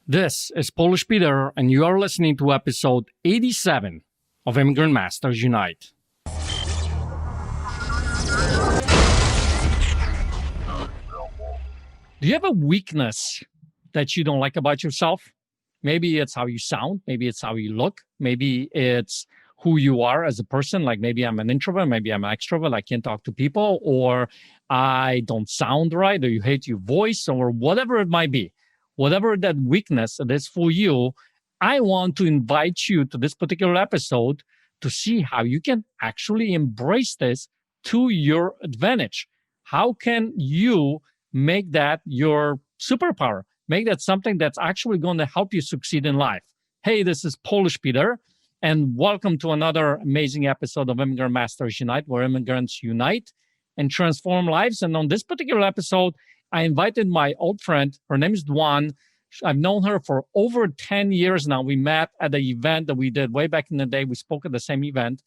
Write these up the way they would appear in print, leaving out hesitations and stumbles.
This is Polish Peter, and you are listening to episode 87 of Immigrant Masters Unite. Do you have a weakness that you don't like about yourself? Maybe it's how you sound. Maybe it's how you look. Maybe it's who you are as a person. Like maybe I'm an introvert. Maybe I'm an extrovert. I can't talk to people, or I don't sound right, or you hate your voice, or whatever it might be. Whatever that weakness it is for you, I want to invite you to this particular episode to see how you can actually embrace this to your advantage. How can you make that your superpower? Make that something that's actually going to help you succeed in life. Hey, this is Polish Peter, and welcome to another amazing episode of Immigrant Masters Unite, where immigrants unite and transform lives. And on this particular episode, I invited my old friend. Her name is Dwan. I've known her for over 10 years now. We met at an event that we did way back in the day. We spoke at the same event.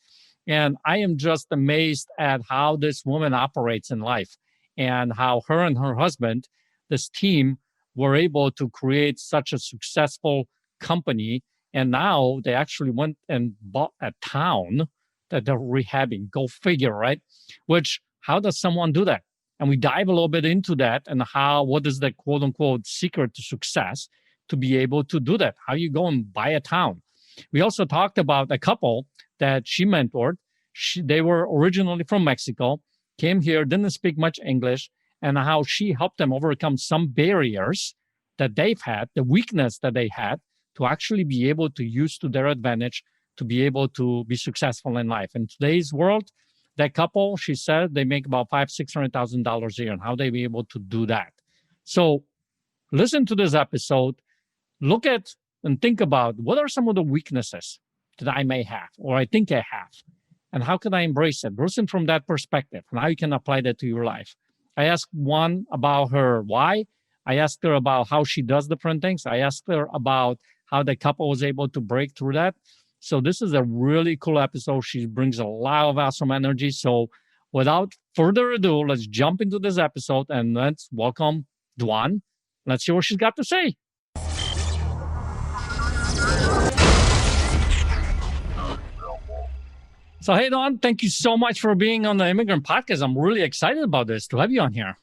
And I am just amazed at how this woman operates in life and how her and her husband, this team, were able to create such a successful company. And now they actually went and bought a town that they're rehabbing. Go figure, right? How does someone do that? And we dive a little bit into that and what is the quote unquote secret to success to be able to do that? How you go and buy a town? We also talked about a couple that she mentored. They were originally from Mexico, came here, didn't speak much English, and how she helped them overcome some barriers that they've had, the weakness that they had, to actually be able to use to their advantage to be able to be successful in life. In today's world, that couple, she said, they make about $500,000-$600,000 a year, and how they be able to do that. So listen to this episode, look at and think about what are some of the weaknesses that I may have, or I think I have, and how can I embrace it? Listen from that perspective, and how you can apply that to your life. I asked one about her why. I asked her about how she does different things. I asked her about how the couple was able to break through that. So this is a really cool episode. She brings a lot of awesome energy. So without further ado, let's jump into this episode and let's welcome Dwan. Let's see what she's got to say. So hey, Dwan, thank you so much for being on the Immigrant Podcast. I'm really excited about this, to have you on here.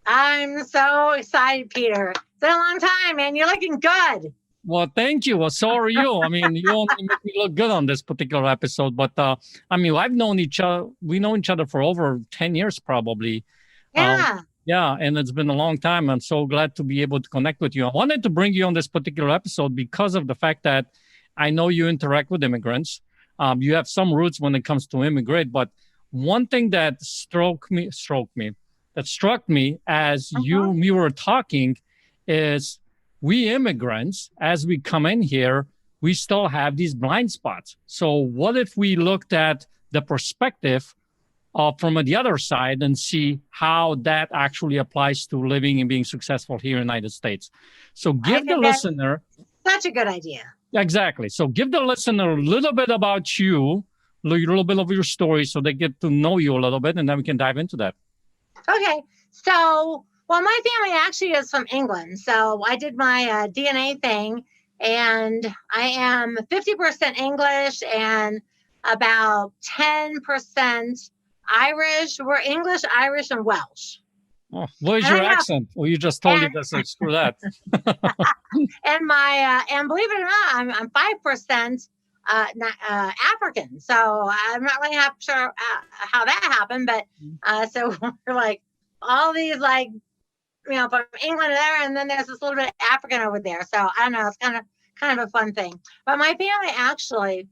I'm so excited, Peter. It's been a long time, man. You're looking good. Well, thank you. Well, so are you. I mean, you only make me look good on this particular episode. But I've known each other. We know each other for over 10 years, probably. Yeah. Yeah, and it's been a long time. I'm so glad to be able to connect with you. I wanted to bring you on this particular episode because of the fact that I know you interact with immigrants. You have some roots when it comes to immigrate. But one thing that struck me as you were talking is, we immigrants, as we come in here, we still have these blind spots. So what if we looked at the perspective from the other side and see how that actually applies to living and being successful here in the United States? So give the listener... Such a good idea. Exactly. So give the listener a little bit about you, a little bit of your story, so they get to know you a little bit, and then we can dive into that. Okay. So... Well, my family actually is from England. So I did my DNA thing, and I am 50% English and about 10% Irish. We're English, Irish, and Welsh. Oh, what is your accent? Well, you just told me that, so screw that. And believe it or not, I'm 5% African. So I'm not really sure how that happened, but so we're like all these from England there, and then there's this little bit of African over there. So I don't know, it's kind of a fun thing. But my family actually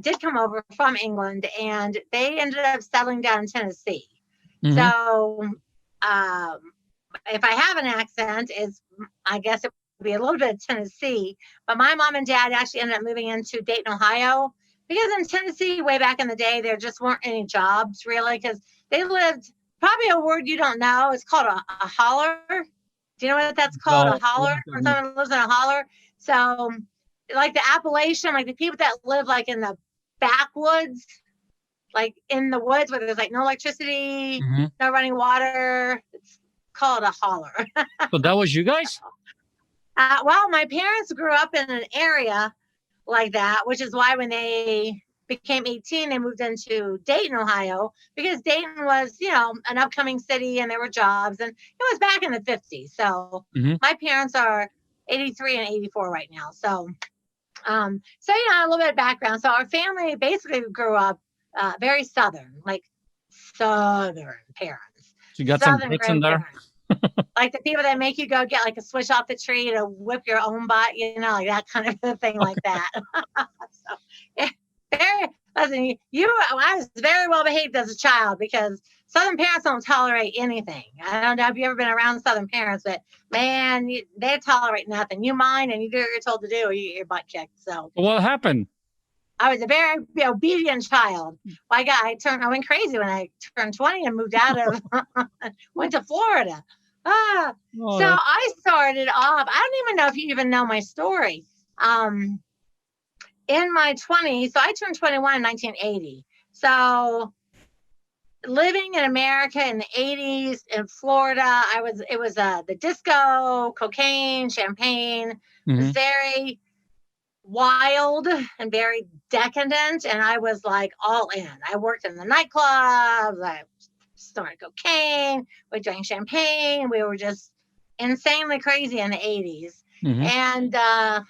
did come over from England, and they ended up settling down in Tennessee. Mm-hmm. So if I have an accent, I guess it would be a little bit of Tennessee. But my mom and dad actually ended up moving into Dayton, Ohio, because in Tennessee, way back in the day, there just weren't any jobs really, because they lived... Probably a word you don't know. It's called a holler. Do you know what that's called? No, a holler? When someone lives in a holler. So like the Appalachian, like the people that live like in the backwoods, like in the woods where there's like no electricity, no running water. It's called a holler. So that was you guys? Well, my parents grew up in an area like that, which is why when they became 18, they moved into Dayton, Ohio, because Dayton was, an upcoming city and there were jobs, and it was back in the 50s. So Hmm. my parents are 83 and 84 right now. So a little bit of background. So our family basically grew up very Southern, like Southern parents, So you got some Southern roots in there. grandparents. Like the people that make you go get like a switch off the tree to whip your own butt, like that kind of a thing like that. So, yeah, very, listen, I was very well behaved as a child because Southern parents don't tolerate anything. I don't know if you've ever been around Southern parents, but man, they tolerate nothing. You mind and you do what you're told to do, or you get your butt kicked. So What happened? I was a very obedient child. I went crazy when I turned 20 and moved out of, went to Florida. Oh, So I started off, I don't even know if you even know my story. In my 20s, so I turned 21 in 1980. So living in America in the 80s in Florida, it was the disco, cocaine, champagne. It was mhm. very wild and very decadent, and I was like all in. I worked in the nightclubs, I snorted cocaine, we drank champagne, we were just insanely crazy in the 80s. Mhm. And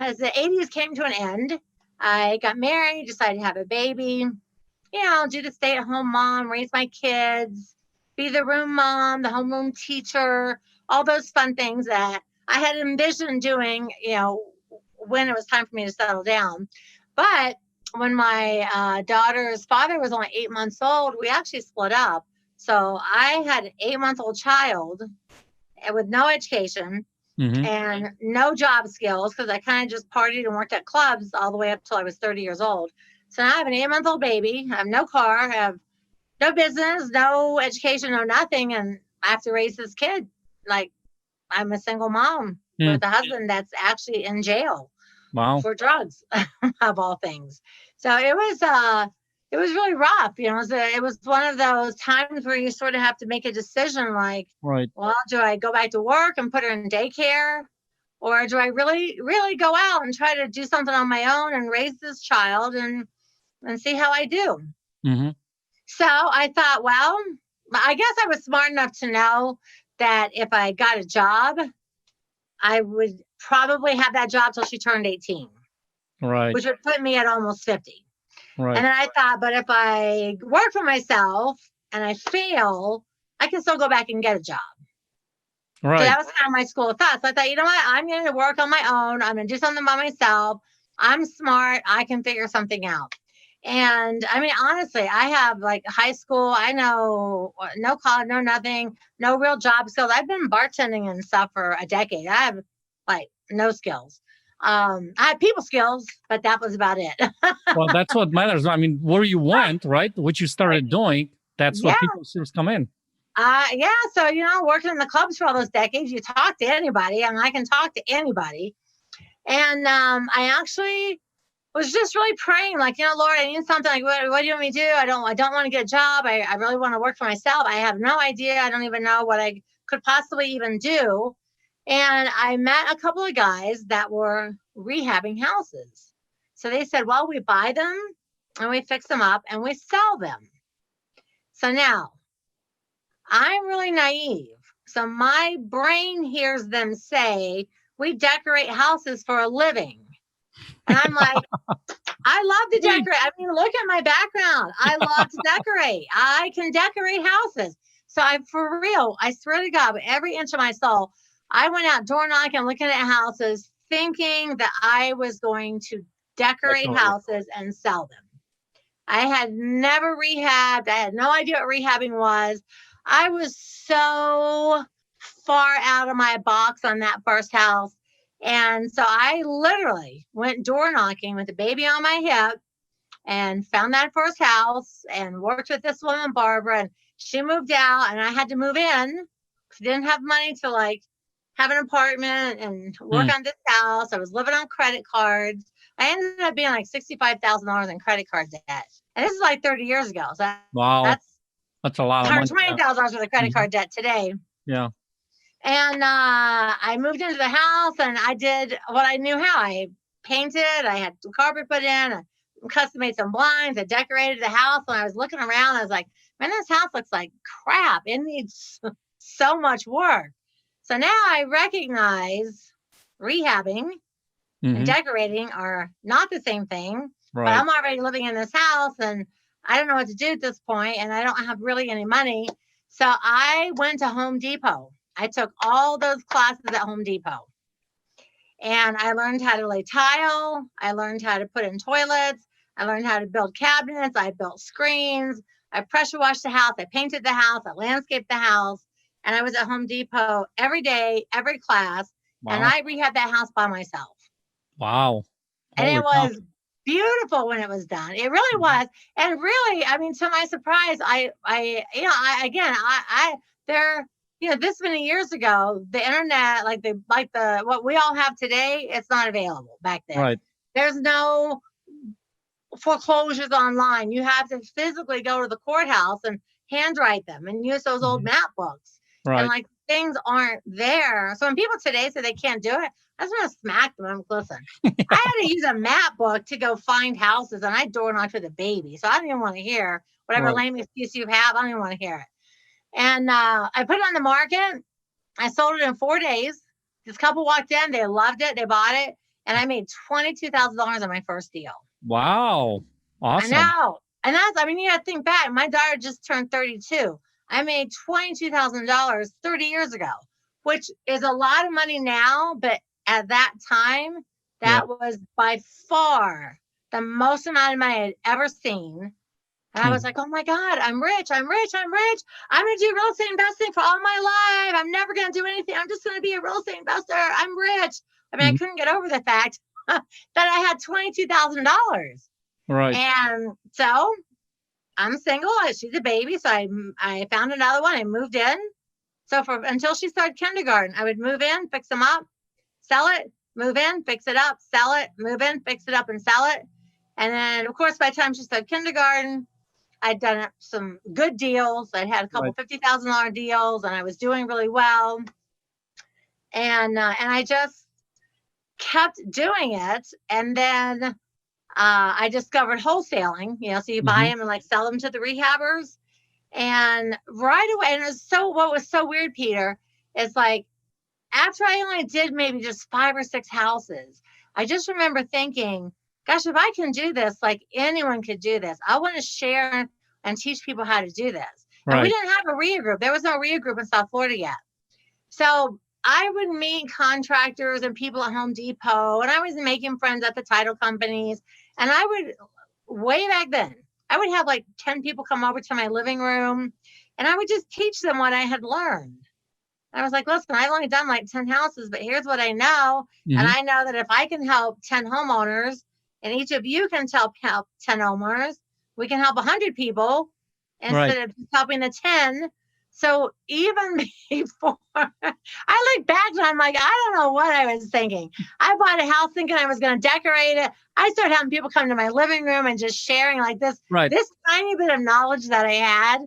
as the 80s came to an end, I got married, decided to have a baby, do the stay-at-home mom, raise my kids, be the room mom, the homeroom teacher, all those fun things that I had envisioned doing, when it was time for me to settle down. But when my daughter's father was only 8 months old, we actually split up. So I had an 8-month-old child with no education Mhm. and no job skills because I kind of just partied and worked at clubs all the way up till I was 30 years old. So now I have an 8-month-old baby. I have no car, I have no business, no education, no nothing. And I have to raise this kid. Like I'm a single mom Mm. with a husband that's actually in jail Wow. for drugs of all things. So it was really rough. It was one of those times where you sort of have to make a decision like, Right. well, do I go back to work and put her in daycare? Or do I really, really go out and try to do something on my own and raise this child and see how I do? Mhm. So I thought, well, I guess I was smart enough to know that if I got a job, I would probably have that job till she turned 18, Right. which would put me at almost 50. Right. And then I thought, but if I work for myself and I fail, I can still go back and get a job. So Right. that was kind of my school of thought. So I thought, you know what? I'm going to work on my own. I'm going to do something by myself. I'm smart. I can figure something out. And I mean, honestly, I have like high school. I know no college, no nothing, no real job skills. I've been bartending and stuff for a decade. I have like no skills. I had people skills, but that was about it. Well, that's what matters. I mean, where you went, right? What you started doing, that's Yeah. what people see come in. Yeah. So, working in the clubs for all those decades, you talk to anybody, and I can talk to anybody. And I actually was just really praying, like, Lord, I need something. Like, what do you want me to do? I don't want to get a job. I really want to work for myself. I have no idea. I don't even know what I could possibly even do. And I met a couple of guys that were rehabbing houses. So they said, well, we buy them and we fix them up and we sell them. So now I'm really naive. So my brain hears them say, we decorate houses for a living. And I'm like, I love to decorate. I mean, look at my background. I love to decorate. I can decorate houses. So for real, I swear to God, with every inch of my soul, I went out door knocking, looking at houses, thinking that I was going to decorate houses and sell them. I had never rehabbed. I had no idea what rehabbing was. I was so far out of my box on that first house. And so I literally went door knocking with a baby on my hip and found that first house and worked with this woman, Barbara, and she moved out and I had to move in. I didn't have money to like have an apartment and work on this house. I was living on credit cards. I ended up being like $65,000 in credit card debt. And this is like 30 years ago. So Wow. that's a lot of money. $120,000 worth of credit card debt today. Yeah. And I moved into the house and I did what I knew how. I painted, I had carpet put in, I custom made some blinds, I decorated the house. When I was looking around, I was like, man, this house looks like crap. It needs so much work. So now I recognize rehabbing and decorating are not the same thing. Right. But I'm already living in this house and I don't know what to do at this point, and I don't have really any money. So I went to Home Depot. I took all those classes at Home Depot. And I learned how to lay tile. I learned how to put in toilets. I learned how to build cabinets. I built screens. I pressure washed the house. I painted the house. I landscaped the house. And I was at Home Depot every day, every class. Wow. And I rehabbed that house by myself. Wow. And it was beautiful when it was done. It really was. And really, I mean, to my surprise, this many years ago, the internet, what we all have today, it's not available back then. Right. There's no foreclosures online. You have to physically go to the courthouse and handwrite them and use those old map books. Right. And things aren't there. So when people today say they can't do it, I just want to smack them. I'm listen. I had to use a map book to go find houses, and I door knocked with a baby. So I don't even want to hear whatever lame excuse you have. I don't even want to hear it. And I put it on the market. I sold it in 4 days. This couple walked in. They loved it. They bought it. And I made $22,000 on my first deal. Wow. Awesome. I know. And you got to think back. My daughter just turned 32. I made $22,000 30 years ago, which is a lot of money now. But at that time, that was by far the most amount of money I'd ever seen. And I was like, oh my God, I'm rich. I'm going to do real estate investing for all my life. I'm never going to do anything. I'm just going to be a real estate investor. I'm rich. I mean, I couldn't get over the fact that I had $22,000. Right. And so I'm single. She's a baby. So I found another one. I moved in. So until she started kindergarten, I would move in, fix them up, sell it, move in, fix it up, sell it, move in, fix it up, and sell it. And then, of course, by the time she started kindergarten, I'd done some good deals. I'd had a couple $50,000 deals, and I was doing really well. And I just kept doing it. And then I discovered wholesaling. So you buy them and sell them to the rehabbers. And right away, and what was so weird, Peter, is after I only did maybe just 5 or 6 houses, I just remember thinking, gosh, if I can do this, anyone could do this. I want to share and teach people how to do this. Right. And we didn't have a RIA group. There was no RIA group in South Florida yet. So I would meet contractors and people at Home Depot, and I was making friends at the title companies. And I would, way back then, I would have 10 people come over to my living room, and I would just teach them what I had learned. I was like, listen, I've only done 10 houses, but here's what I know. And I know that if I can help 10 homeowners, and each of you can help 10 homeowners, we can help 100 people instead of helping the 10. So even before I look back and I'm like, I don't know what I was thinking. I bought a house thinking I was going to decorate it. I started having people come to my living room and just sharing this tiny bit of knowledge that I had.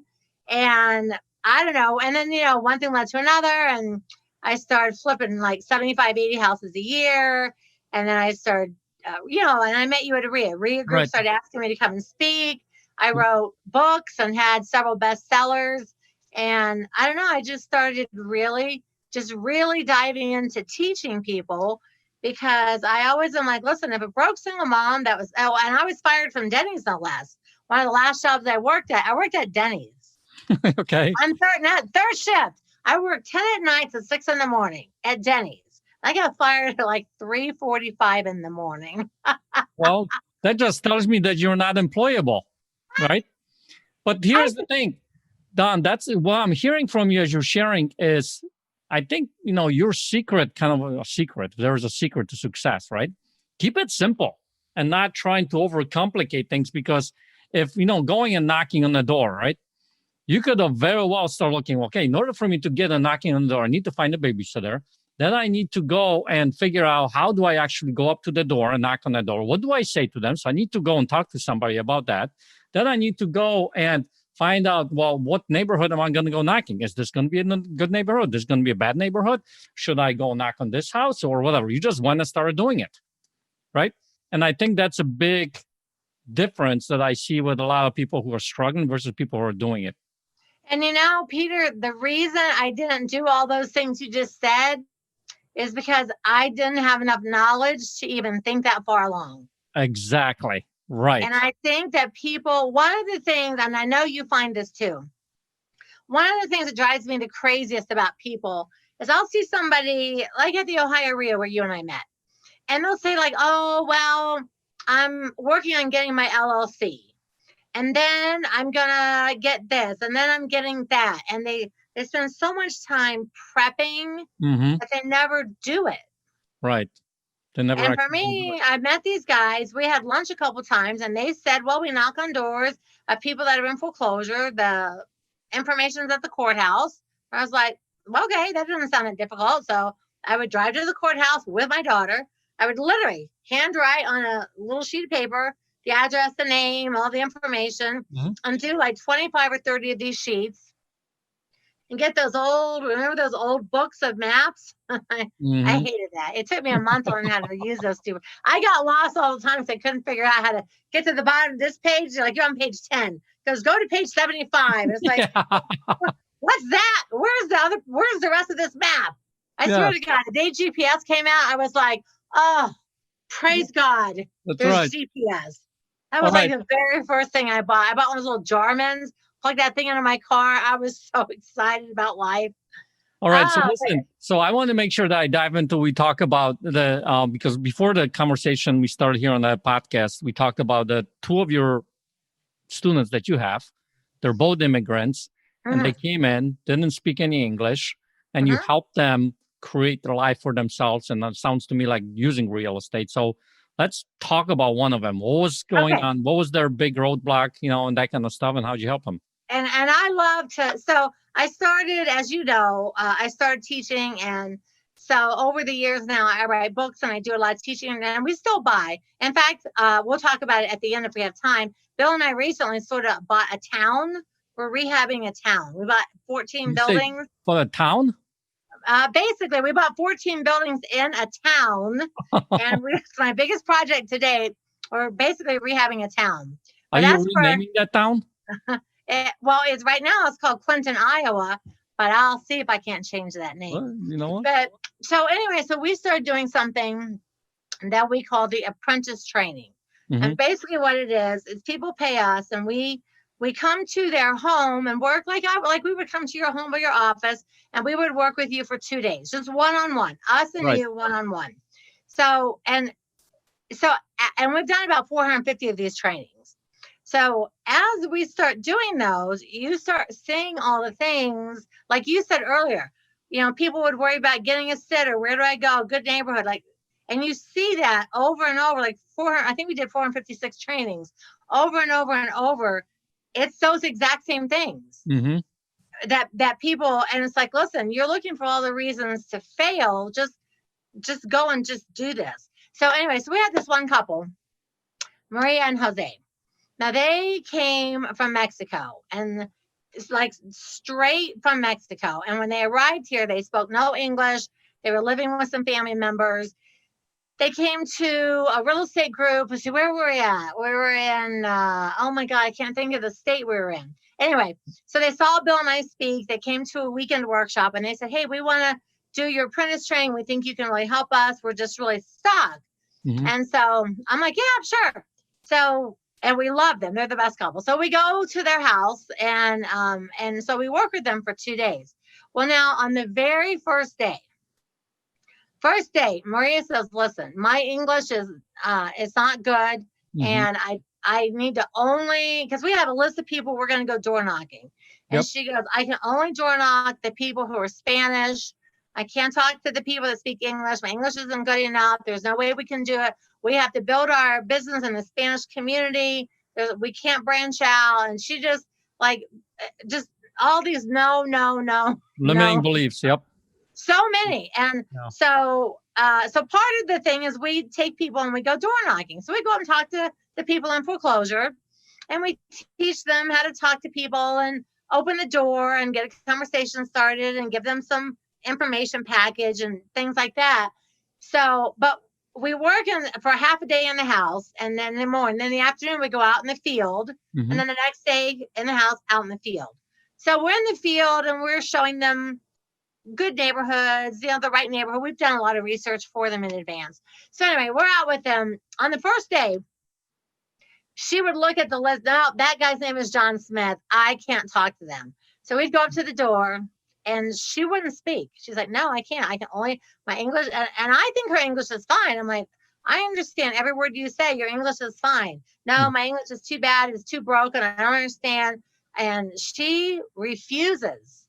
And I don't know. And then, one thing led to another. And I started flipping 75, 80 houses a year. And then I started, and I met you at a RIA. RIA group started asking me to come and speak. I wrote books and had several bestsellers. And I don't know, I just started really diving into teaching people, because I always am listen, if a broke single mom and I was fired from Denny's, no less. One of the last jobs I worked at Denny's. Okay. On third shift. I worked 10 at night to 6 in the morning at Denny's. I got fired at 3:45 in the morning. Well, that just tells me that you're not employable, right? But here's the thing, Don, that's what I'm hearing from you as you're sharing is, I think, your secret, kind of a secret. There's a secret to success, right? Keep it simple and not trying to overcomplicate things, because if, going and knocking on the door, right? You could have very well start looking, okay, in order for me to get a knocking on the door, I need to find a babysitter. Then I need to go and figure out, how do I actually go up to the door and knock on the door? What do I say to them? So I need to go and talk to somebody about that. Then I need to go and find out, well, what neighborhood am I going to go knocking? Is this going to be a good neighborhood? This is going to be a bad neighborhood? Should I go knock on this house or whatever? You just want to start doing it, right? And I think that's a big difference that I see with a lot of people who are struggling versus people who are doing it. And Peter, the reason I didn't do all those things you just said is because I didn't have enough knowledge to even think that far along. Exactly. Right. And I think that people, one of the things, and I know you find this too, one of the things that drives me the craziest about people is I'll see somebody like at the Ohio Rio where you and I met, and they'll say like, oh, well, I'm working on getting my LLC. And then I'm going to get this, and then I'm getting that. And they spend so much time prepping that they never do it. Right. They never. And for me, I met these guys. We had lunch a couple times, and they said, well, we knock on doors of people that are in foreclosure. The information's at the courthouse. I was like, okay, that doesn't sound that difficult. So I would drive to the courthouse with my daughter. I would literally handwrite on a little sheet of paper the address, the name, all the information, and do like 25 or 30 of these sheets and get remember those old books of maps? I hated that. It took me a month to learn how to use those two. I got lost all the time because I couldn't figure out how to get to the bottom of this page. Like, you're on page 10. Because go to page 75. It's like, what's that? Where's the rest of this map? I swear to God, the day GPS came out, I was like, oh, praise God. There's GPS. That was like the very first thing I bought. I bought one of those little Jarmans, plugged that thing into my car. I was so excited about life. All right. So listen, so I want to make sure that I dive into, we talk about because before the conversation we started here on that podcast, we talked about the two of your students that you have. They're both immigrants and they came in, didn't speak any English, and you helped them create their life for themselves. And that sounds to me like using real estate. So let's talk about one of them. What was going on? What was their big roadblock, and that kind of stuff, and how'd you help them? And I love to, so I started, as you know, I started teaching. And so over the years now, I write books and I do a lot of teaching, and we still buy. In fact, we'll talk about it at the end if we have time. Bill and I recently sort of bought a town. We're rehabbing a town. We bought 14 buildings. For a town? Basically, we bought 14 buildings in a town, and it's my biggest project to date. We're basically rehabbing a town. Are you renaming that town? It's right now it's called Clinton, Iowa, but I'll see if I can't change that name. Well, you know what? But so anyway, so we started doing something that we call the apprentice training. And basically what it is people pay us, and we come to their home and work like we would come to your home or your office, and we would work with you for 2 days, just one-on-one, us and you one-on-one. So we've done about 450 of these trainings. So as we start doing those, you start seeing all the things, like you said earlier, people would worry about getting a sitter. Where do I go? Good neighborhood. And you see that over and over, like I think we did 456 trainings over and over and over. It's those exact same things that people, and it's like, listen, you're looking for all the reasons to fail. Just go and just do this. So anyway, so we had this one couple, Maria and Jose. Now they came from Mexico, and it's like straight from Mexico. And when they arrived here, they spoke no English. They were living with some family members. They came to a real estate group. Let's see, where were we at? We were in, oh my God, I can't think of the state we were in. Anyway, so they saw Bill and I speak. They came to a weekend workshop, and they said, hey, we want to do your apprentice training. We think you can really help us. We're just really stuck. And so I'm like, yeah, sure. So, and we love them. They're the best couple. So we go to their house, and so we work with them for 2 days. Well, now on the very first day, Maria says, listen, my English is it's not good. And I need to because we have a list of people we're going to go door knocking. And she goes, I can only door knock the people who are Spanish. I can't talk to the people that speak English. My English isn't good enough. There's no way we can do it. We have to build our business in the Spanish community. We can't branch out. And she just all these no. Limiting beliefs. Yep. So many. And so part of the thing is we take people and we go door knocking. So we go and talk to the people in foreclosure, and we teach them how to talk to people and open the door and get a conversation started and give them some information package and things like that. So, but we work for half a day in the house, and then in the morning, then in the afternoon we go out in the field, and then the next day in the house, out in the field. So we're in the field and we're showing them good neighborhoods, the right neighborhood. We've done a lot of research for them in advance. So anyway, we're out with them on the first day. She would look at the list. No, that guy's name is John Smith. I can't talk to them. So we'd go up to the door and she wouldn't speak. She's like, no, I can't. I can only, my English. And I think her English is fine. I'm like, I understand every word you say. Your English is fine. No, my English is too bad. It's too broken. I don't understand. And she refuses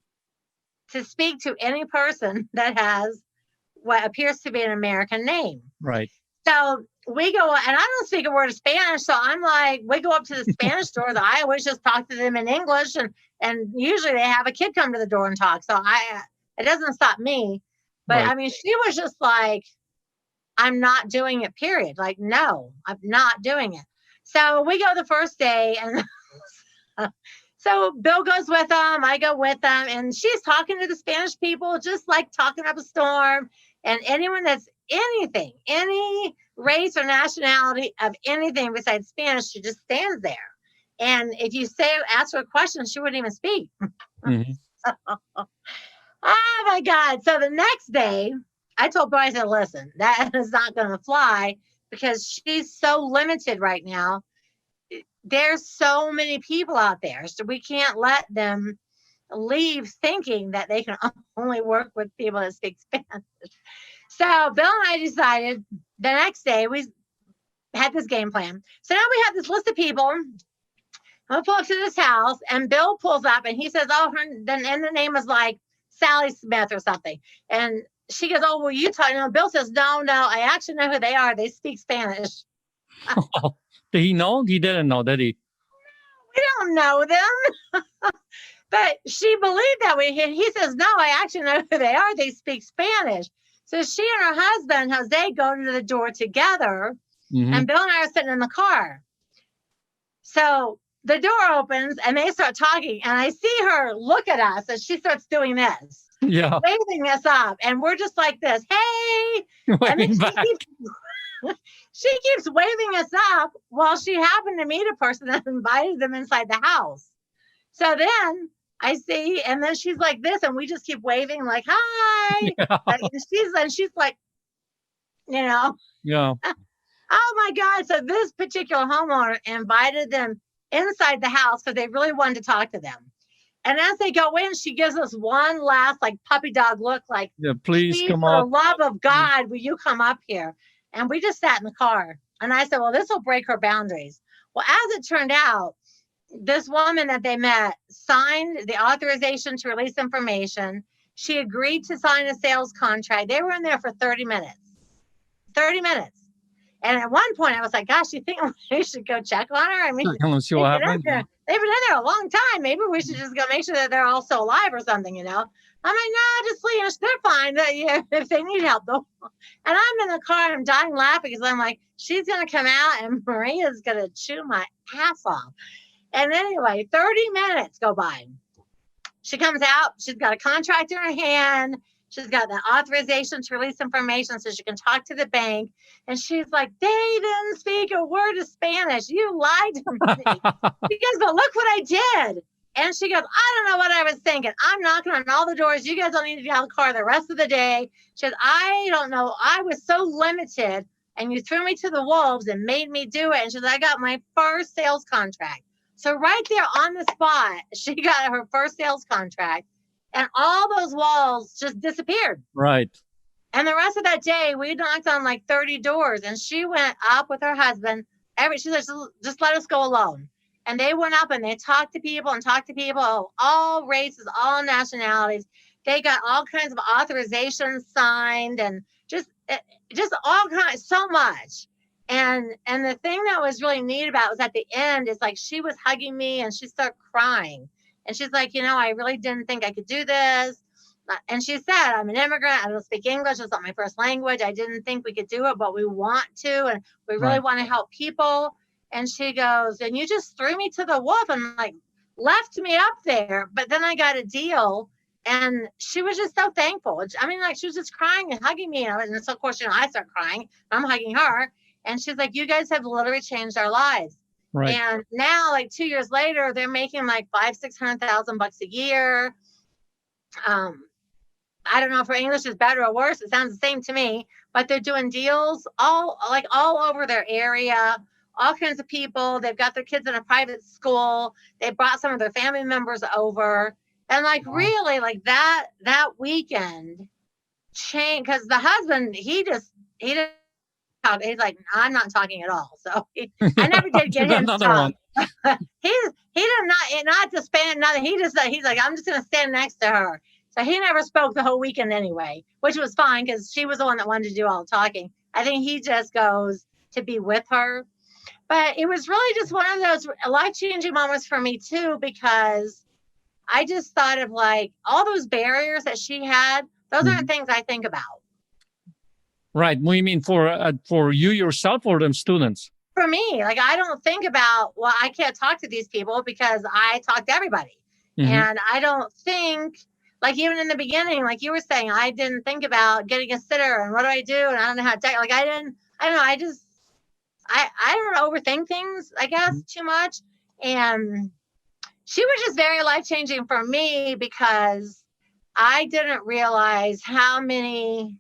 to speak to any person that has what appears to be an American name. Right. So we go, and I don't speak a word of Spanish. So I'm like, we go up to the Spanish door. I always just talk to them in English. And usually they have a kid come to the door and talk. So it doesn't stop me. But right. I mean, she was just like, I'm not doing it, period. Like, no, I'm not doing it. So we go the first day, and so Bill goes with them, I go with them, and she's talking to the Spanish people, just like talking up a storm. And anyone that's anything, any race or nationality of anything besides Spanish, she just stands there. And if you ask her a question, she wouldn't even speak. Oh my God. So the next day, I told Bill, I said, listen, that is not going to fly because she's so limited right now. There's so many people out there. So we can't let them leave thinking that they can only work with people that speak Spanish. So Bill and I decided the next day we had this game plan. So now we have this list of people. We'll pull up to this house, and Bill pulls up and he says, oh, and the name was like Sally Smith or something. And she goes, oh, well, you talk. No, Bill says, no, I actually know who they are. They speak Spanish. Did he know? He didn't know, did he? We don't know them. But she believed that he says, no, I actually know who they are. They speak Spanish. So she and her husband, Jose, go to the door together, and Bill and I are sitting in the car. So the door opens and they start talking, and I see her look at us as she starts doing this, waving us up, and we're just like this, hey, and then she keeps waving us up while she happened to meet a person that invited them inside the house. So then I see, and then she's like this, and we just keep waving like, hi. And she's like, Yeah. Oh my God. So this particular homeowner invited them inside the house because they really wanted to talk to them. And as they go in, she gives us one last like puppy dog look, like, please come up. up. For the love of God, will you come up here? And we just sat in the car. And I said, well, this will break her boundaries. Well, as it turned out, this woman that they met signed the authorization to release information. She agreed to sign a sales contract. They were in there for 30 minutes. 30 minutes. And at one point, I was like, gosh, you think we should go check on her? I mean, see what happened. They've been in there a long time. Maybe we should just go make sure that they're all still alive or something, I'm like, no, just leave. They're fine. If they need help, though. And I'm in the car, I'm dying laughing because I'm like, she's going to come out and Maria's going to chew my ass off. And anyway, 30 minutes go by. She comes out. She's got a contract in her hand. She's got the authorization to release information so she can talk to the bank. And she's like, they didn't speak a word of Spanish. You lied to me. She goes, but look what I did. And she goes, I don't know what I was thinking. I'm knocking on all the doors. You guys don't need to get out of the car the rest of the day. She goes, I don't know. I was so limited, and you threw me to the wolves and made me do it. And she goes, I got my first sales contract. So right there on the spot, she got her first sales contract. And all those walls just disappeared. Right. And the rest of that day, we knocked on like 30 doors. And she went up with her husband. She said, just let us go alone. And they went up and they talked to people, all races, all nationalities. They got all kinds of authorizations signed and just all kinds, so much. And the thing that was really neat about it was at the end, is like she was hugging me and she started crying. And she's like, I really didn't think I could do this. And she said, I'm an immigrant. I don't speak English. It's not my first language. I didn't think we could do it, but we want to. And we really want to help people. And she goes, and you just threw me to the wolf and like left me up there. But then I got a deal. And she was just so thankful. I mean, like she was just crying and hugging me. And so, of course, I start crying. I'm hugging her. And she's like, you guys have literally changed our lives. Right. And now, like 2 years later, they're making like $500,000-600,000 a year. I don't know if her English is better or worse. It sounds the same to me. But they're doing deals all over their area. All kinds of people. They've got their kids in a private school. They brought some of their family members over. And like really, like that weekend changed because the husband he didn't talk. He's like, I'm not talking at all. So I never did get him to talk. he did not to spend nothing. He's like, I'm just gonna stand next to her. So he never spoke the whole weekend anyway, which was fine because she was the one that wanted to do all the talking. I think he just goes to be with her. But it was really just one of those life-changing moments for me too, because I just thought of like all those barriers that she had. Those aren't things I think about. Right. What do you mean for you yourself or them students? For me, like I don't think about, well, I can't talk to these people because I talk to everybody. And I don't think, like even in the beginning, like you were saying, I didn't think about getting a sitter and what do I do? And I don't know how to like I don't know. I don't overthink things, I guess, too much. And she was just very life-changing for me because I didn't realize how many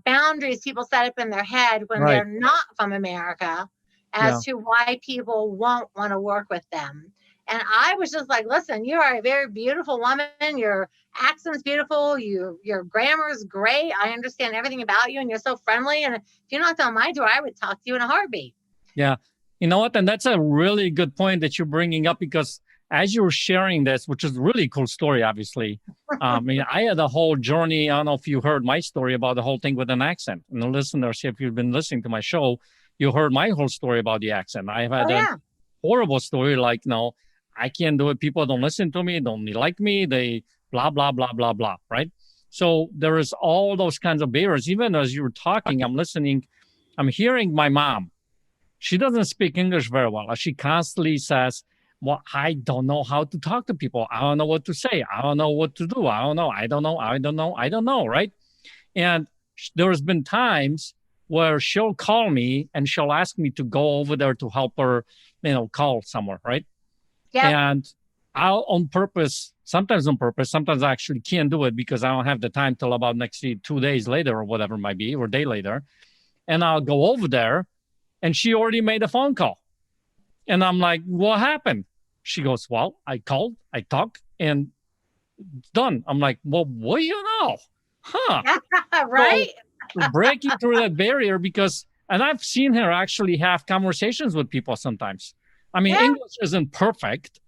boundaries people set up in their head when they're not from America as to why people won't want to work with them. And I was just like, listen, you are a very beautiful woman. Your accent's beautiful. Your grammar's great. I understand everything about you and you're so friendly. And if you knocked on my door, I would talk to you in a heartbeat. Yeah. You know what? And that's a really good point that you're bringing up because as you were sharing this, which is a really cool story, obviously. I mean, I had a whole journey. I don't know if you heard my story about the whole thing with an accent. And the listeners, if you've been listening to my show, you heard my whole story about the accent. I've had a horrible story like, no, I can't do it. People don't listen to me, don't like me. They blah, blah, blah, blah, blah, right? So there is all those kinds of barriers. Even as you were talking, I'm listening, I'm hearing my mom. She doesn't speak English very well. She constantly says, well, I don't know how to talk to people. I don't know what to say. I don't know what to do. I don't know, right? And there's been times where she'll call me and she'll ask me to go over there to help her, call somewhere, right? Yeah. And I'll sometimes I actually can't do it because I don't have the time till about next 2 days later or whatever it might be, or a day later. And I'll go over there and she already made a phone call. And I'm like, what happened? She goes, well, I called, I talked, and it's done. I'm like, well, what do you know? Huh? Right? So breaking through that barrier and I've seen her actually have conversations with people sometimes. I mean, English isn't perfect,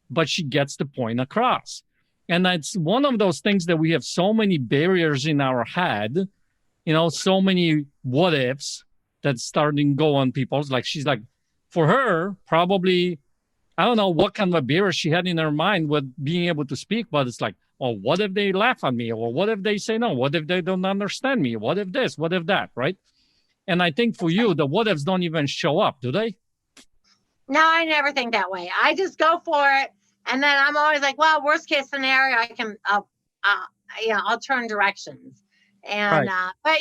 but she gets the point across. And that's one of those things that we have so many barriers in our head, so many what ifs that's starting to go on people's. Like, she's like, for her, probably, I don't know what kind of a barrier she had in her mind with being able to speak, but it's like, well, what if they laugh at me? Or what if they say no? What if they don't understand me? What if this? What if that? Right? And I think for you, the what ifs don't even show up, do they? No, I never think that way. I just go for it. And then I'm always like, well, worst case scenario, I'll turn directions. And, but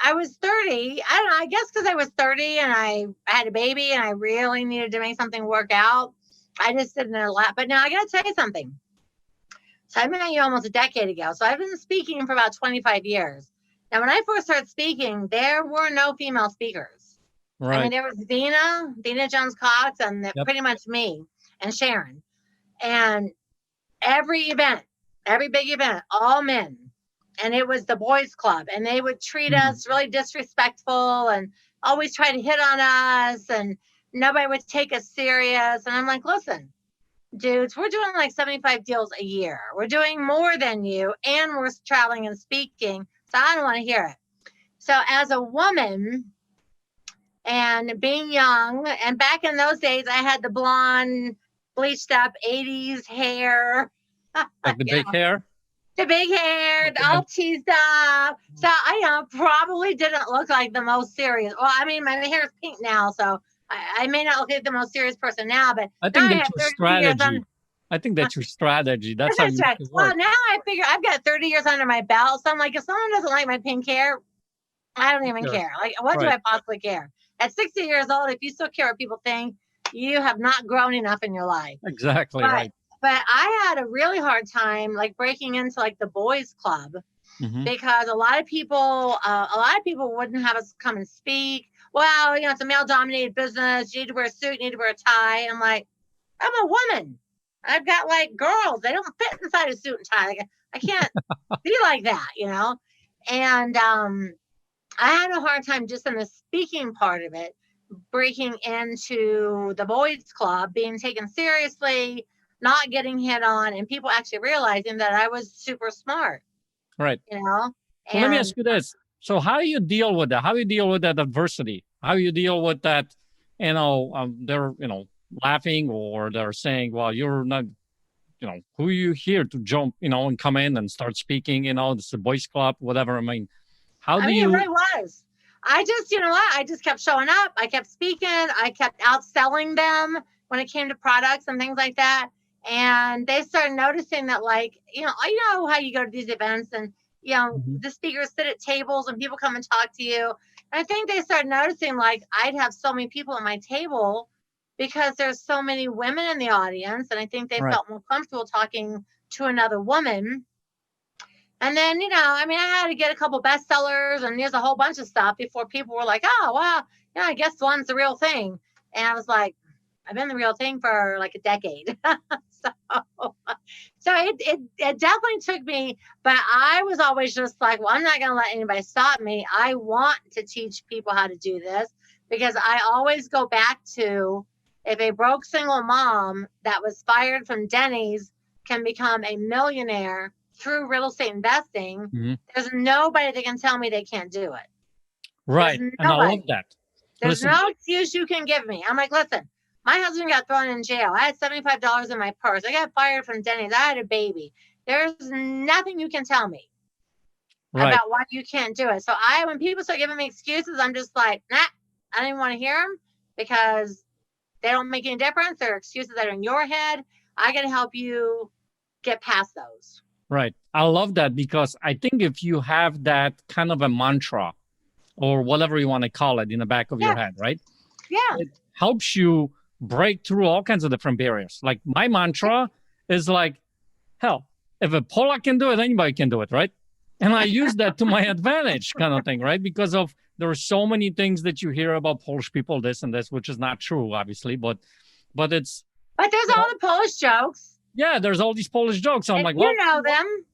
I was 30. I don't know, I guess because I was 30 and I had a baby and I really needed to make something work out. I just didn't know a lot. But now I got to tell you something. So I met you almost a decade ago. So I've been speaking for about 25 years. Now, when I first started speaking, there were no female speakers. Right. I mean, there was Dina Jones-Cox, and pretty much me and Sharon. And every big event, all men. And it was the boys club. And they would treat us really disrespectful and always try to hit on us. And nobody would take us serious. And I'm like, listen, dudes, we're doing like 75 deals a year. We're doing more than you. And we're traveling and speaking. So I don't want to hear it. So as a woman and being young, and back in those days, I had the blonde, bleached up 80s hair. Like the big hair? The big hair, all teased up. So I probably didn't look like the most serious. Well, I mean, my hair is pink now, so I may not look like the most serious person now, but I now think I that's have your 30 years strategy. I think that's your strategy. That's how That's you right. make it Well, work. now I figure I've got 30 years under my belt. So I'm like, if someone doesn't like my pink hair, I don't even Sure. care. Like, what do Right. I possibly care? At 60 years old, if you still care what people think, you have not grown enough in your life. Exactly. But, Right. but I had a really hard time like breaking into like the boys club Hmm. because a lot of people wouldn't have us come and speak. Well, it's a male dominated business. You need to wear a suit, you need to wear a tie. I'm like, I'm a woman. I've got like girls. They don't fit inside a suit and tie. Like, I can't be like that, And I had a hard time just in the speaking part of it, breaking into the boys club, being taken seriously, not getting hit on, and people actually realizing that I was super smart, Right. And So let me ask you this. So how do you deal with that? How do you deal with that adversity? How do you deal with that, they're, laughing, or they're saying, well, you're not, who are you here to jump, and come in and start speaking, this is a boys club, whatever. I mean, it really was. I just, I just kept showing up. I kept speaking. I kept outselling them when it came to products and things like that. And they started noticing that, like, you know how you go to these events and, the speakers sit at tables and people come and talk to you. And I think they started noticing, like, I'd have so many people at my table because there's so many women in the audience. And I think they felt more comfortable talking to another woman. And then, I had to get a couple bestsellers and there's a whole bunch of stuff before people were like, oh, wow, I guess one's the real thing. And I was like, I've been the real thing for like a decade. So it definitely took me, but I was always just like, well, I'm not going to let anybody stop me. I want to teach people how to do this because I always go back to, if a broke single mom that was fired from Denny's can become a millionaire through real estate investing, there's nobody that can tell me they can't do it. Right. And I love that. There's no excuse you can give me. I'm like, listen, my husband got thrown in jail. I had $75 in my purse. I got fired from Denny's. I had a baby. There's nothing you can tell me about why you can't do it. So when people start giving me excuses, I'm just like, nah, I don't even want to hear them because they don't make any difference. They're excuses that are in your head. I got to help you get past those. Right. I love that because I think if you have that kind of a mantra or whatever you want to call it in the back of your head, right? Yeah. It helps you break through all kinds of different barriers. Like my mantra is like, hell, if a Polak can do it, anybody can do it, right? And I use that to my advantage kind of thing, right? Because there are so many things that you hear about Polish people, this and this, which is not true, obviously, but it's... But there's all the Polish jokes. Yeah, there's all these Polish jokes. So I'm like, you know them.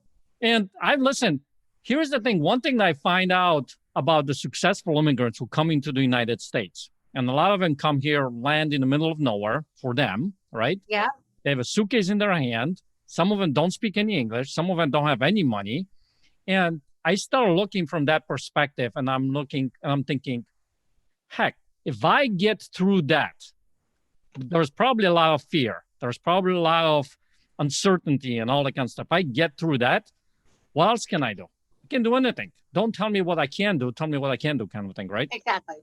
And I've listened. Here's the thing. One thing that I find out about the successful immigrants who come into the United States, and a lot of them come here, land in the middle of nowhere for them, right? Yeah. They have a suitcase in their hand. Some of them don't speak any English. Some of them don't have any money. And I start looking from that perspective, and I'm thinking, heck, if I get through that, there's probably a lot of fear. There's probably a lot of uncertainty and all that kind of stuff. If I get through that, what else can I do? I can do anything. Don't tell me what I can do. Tell me what I can do, kind of thing, right? Exactly.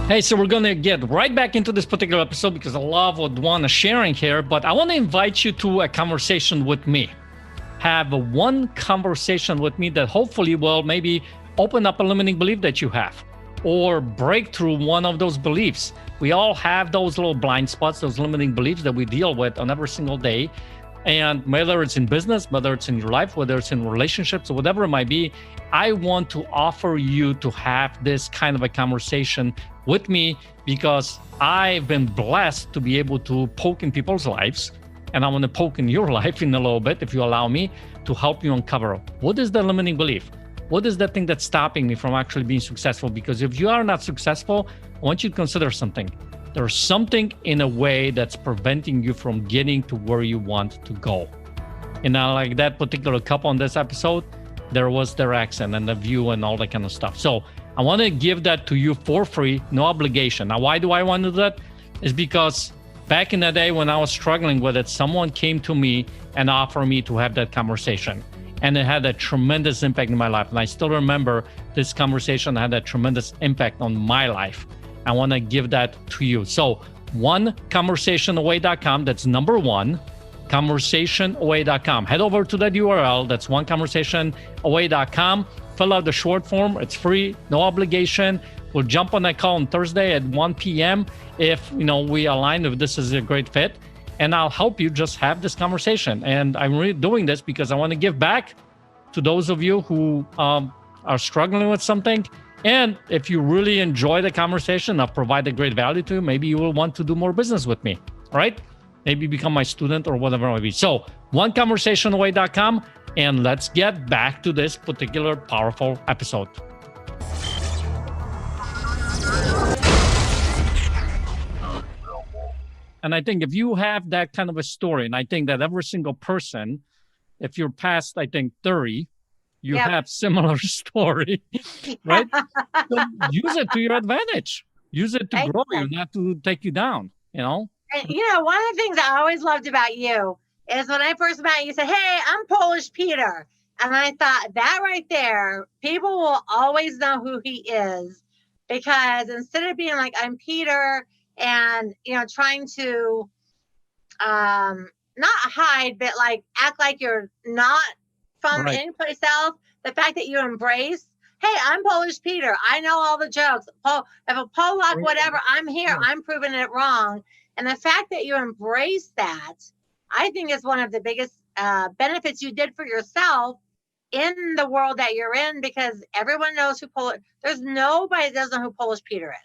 Hey, so we're going to get right back into this particular episode because I love what Dwan is sharing here, but I want to invite you to a conversation with me. Have one conversation with me that hopefully will maybe open up a limiting belief that you have or break through one of those beliefs. We all have those little blind spots, those limiting beliefs that we deal with on every single day. And whether it's in business, whether it's in your life, whether it's in relationships, or whatever it might be, I want to offer you to have this kind of a conversation with me because I've been blessed to be able to poke in people's lives. And I want to poke in your life in a little bit, if you allow me, to help you uncover what is the limiting belief? What is the thing that's stopping me from actually being successful? Because if you are not successful, I want you to consider something. There's something in a way that's preventing you from getting to where you want to go. And now, like that particular couple on this episode, there was their accent and the view and all that kind of stuff. So I want to give that to you for free, no obligation. Now, why do I want to do that? Is because back in the day when I was struggling with it, someone came to me and offered me to have that conversation. And it had a tremendous impact in my life. And I still remember this conversation had a tremendous impact on my life. I want to give that to you. So oneconversationaway.com, that's number one, conversationaway.com. Head over to that URL, that's oneconversationaway.com. Fill out the short form. It's free, no obligation. We'll jump on that call on Thursday at 1 p.m. if we align, if this is a great fit. And I'll help you just have this conversation. And I'm really doing this because I want to give back to those of you who are struggling with something. And if you really enjoy the conversation, I'll provide a great value to you. Maybe you will want to do more business with me, all right? Maybe become my student or whatever it might be. So oneconversationaway.com, and let's get back to this particular powerful episode. And I think if you have that kind of a story, and I think that every single person, if you're past, I think 30, you have similar story, right? So use it to your advantage. Use it to grow you, not to take you down, And, one of the things I always loved about you is when I first met you, you said, hey, I'm Polish Peter. And I thought that right there, people will always know who he is, because instead of being like, I'm Peter, and trying to not hide, but like act like you're not from any place else, the fact that you embrace, hey, I'm Polish Peter, I know all the jokes, if a Polak whatever, I'm here, I'm proving it wrong. And the fact that you embrace that, I think is one of the biggest benefits you did for yourself in the world that you're in, because everyone knows who there's nobody that doesn't know who Polish Peter is.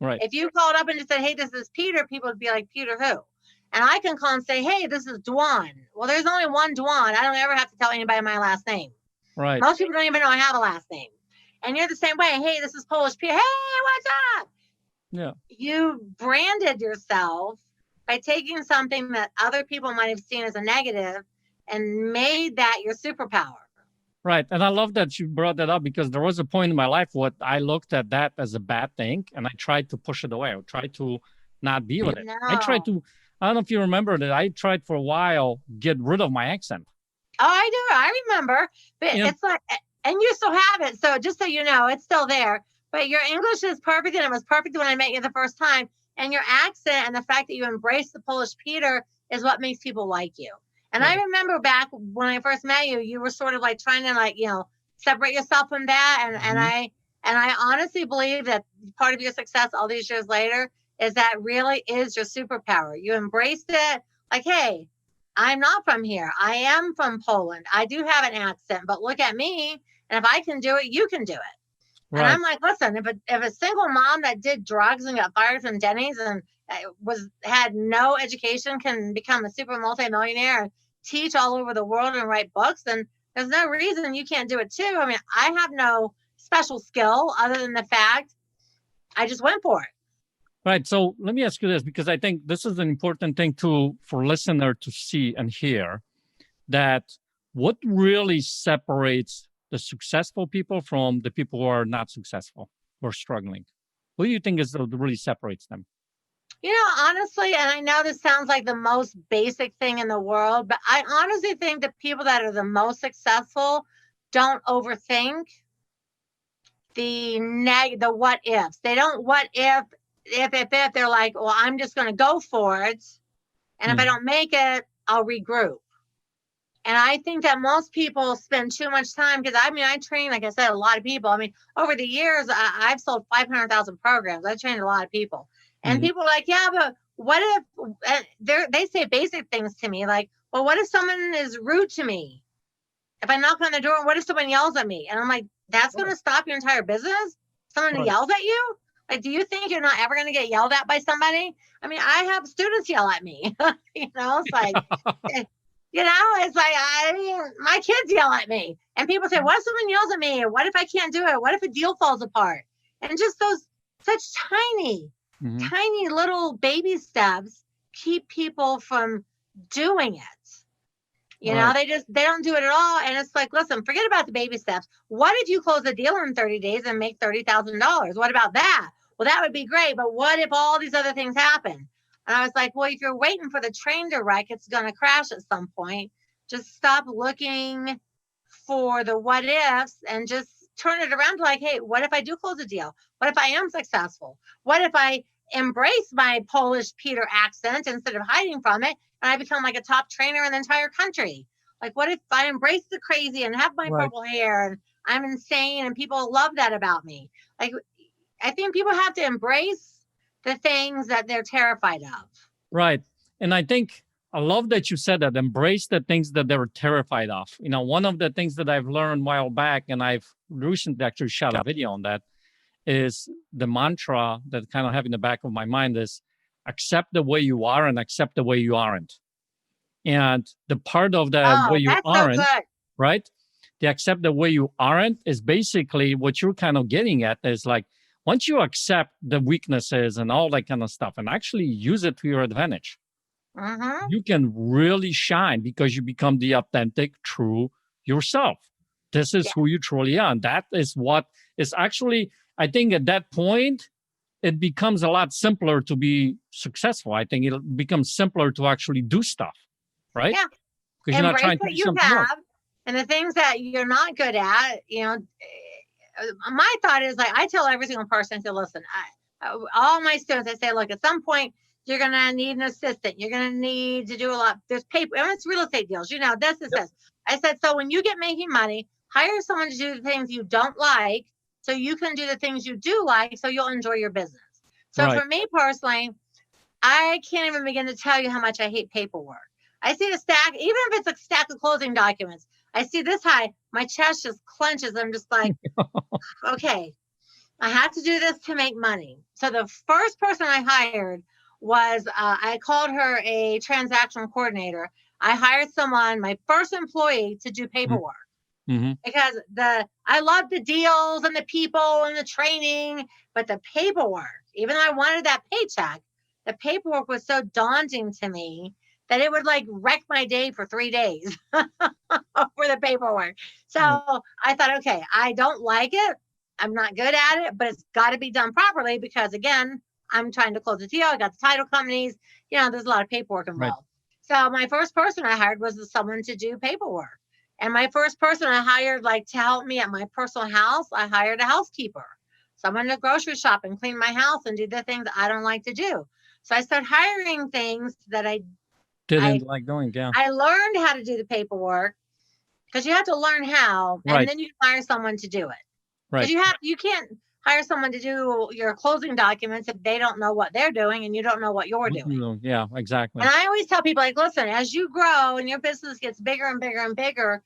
Right. If you called up and just said, hey, this is Peter, people would be like, Peter who? And I can call and say, hey, this is Dwan. Well, there's only one Dwan. I don't ever have to tell anybody my last name. Right. Most people don't even know I have a last name. And you're the same way. Hey, this is Polish Peter. Hey, what's up? Yeah. You branded yourself by taking something that other people might have seen as a negative and made that your superpower. Right. And I love that you brought that up, because there was a point in my life where I looked at that as a bad thing and I tried to push it away. I tried to not be with it. I don't know if you remember that I tried for a while get rid of my accent. Oh, I do. I remember. But it's like, and you still have it. So just so you know, it's still there. But your English is perfect, and it was perfect when I met you the first time. And your accent and the fact that you embrace the Polish Peter is what makes people like you. And I remember back when I first met you, you were sort of like trying to separate yourself from that. And I honestly believe that part of your success all these years later is that really is your superpower. You embraced it like, hey, I'm not from here. I am from Poland. I do have an accent, but look at me. And if I can do it, you can do it. Right. And I'm like, listen, if a single mom that did drugs and got fired from Denny's and had no education can become a super multimillionaire and teach all over the world and write books, then there's no reason you can't do it too. I mean, I have no special skill other than the fact I just went for it. Right. So let me ask you this, because I think this is an important thing for listener to see and hear, that what really separates the successful people from the people who are not successful or struggling? What do you think is what really separates them? Honestly, and I know this sounds like the most basic thing in the world, but I honestly think the people that are the most successful don't overthink the what ifs. They don't what if they're like, well, I'm just going to go for it. And if I don't make it, I'll regroup. And I think that most people spend too much time, because I train, like I said, a lot of people. I mean, over the years, I've sold 500,000 programs. I trained a lot of people. And people are like, yeah, but what if they say basic things to me like, well, what if someone is rude to me? If I knock on the door, what if someone yells at me? And I'm like, that's going to stop your entire business? Someone who yells at you? Like, do you think you're not ever going to get yelled at by somebody? I mean, I have students yell at me. It's like, it's like, my kids yell at me. And people say, what if someone yells at me? What if I can't do it? What if a deal falls apart? And just those such tiny little baby steps keep people from doing it. They don't do it at all. And it's like, listen, forget about the baby steps. What if you close a deal in 30 days and make $30,000? What about that? Well, that would be great. But what if all these other things happen? And I was like, well, if you're waiting for the train to wreck, it's going to crash at some point. Just stop looking for the what ifs and just turn it around to like, hey, what if I do close a deal? What if I am successful? What if I embrace my Polish Peter accent instead of hiding from it and I become like a top trainer in the entire country? Like, what if I embrace the crazy and have my purple hair and I'm insane and people love that about me? Like, I think people have to embrace the things that they're terrified of. Right. And I think I love that you said that, embrace the things that they're terrified of. You know, one of the things that I've learned a while back, and I've recently actually shot a video on that, is the mantra that kind of have in the back of my mind is accept the way you are and accept the way you aren't. And the part of the way you aren't, so right? The accept the way you aren't is basically what you're kind of getting at is like, once you accept the weaknesses and all that kind of stuff and actually use it to your advantage, you can really shine because you become the authentic, true yourself. This is who you truly are. And that is what is actually, I think at that point, it becomes a lot simpler to be successful. I think it becomes simpler to actually do stuff, right? Yeah. Because you're not trying to do something else. And the things that you're not good at, you know, my thought is like, I tell every single person, I say, listen, all my students, I say, look, at some point, you're going to need an assistant. You're going to need to do a lot. There's paper, and it's real estate deals. You know, this is this. I said, so when you get making money, hire someone to do the things you don't like so you can do the things you do like so you'll enjoy your business. So for me personally, I can't even begin to tell you how much I hate paperwork. I see a stack, even if it's a stack of closing documents, I see this high, my chest just clenches. I'm just like, okay, I have to do this to make money. So the first person I hired was, I called her a transactional coordinator. I hired someone, my first employee, to do paperwork. Because I love the deals and the people and the training, but the paperwork, even though I wanted that paycheck, the paperwork was so daunting to me that it would like wreck my day for 3 days for the paperwork. So I thought, okay, I don't like it. I'm not good at it, but it's got to be done properly because again, I'm trying to close a deal. I got the title companies, you know, there's a lot of paperwork involved. So my first person I hired was someone to do paperwork. And my first person I hired, like to help me at my personal house, I hired a housekeeper, someone to grocery shop and clean my house and do the things I don't like to do. So I started hiring things that I didn't like doing. Yeah. I learned how to do the paperwork because you have to learn how, and then you can hire someone to do it. Right. You can't hire someone to do your closing documents if they don't know what they're doing and you don't know what you're doing. Yeah, exactly. And I always tell people, like, listen, as you grow and your business gets bigger and bigger and bigger,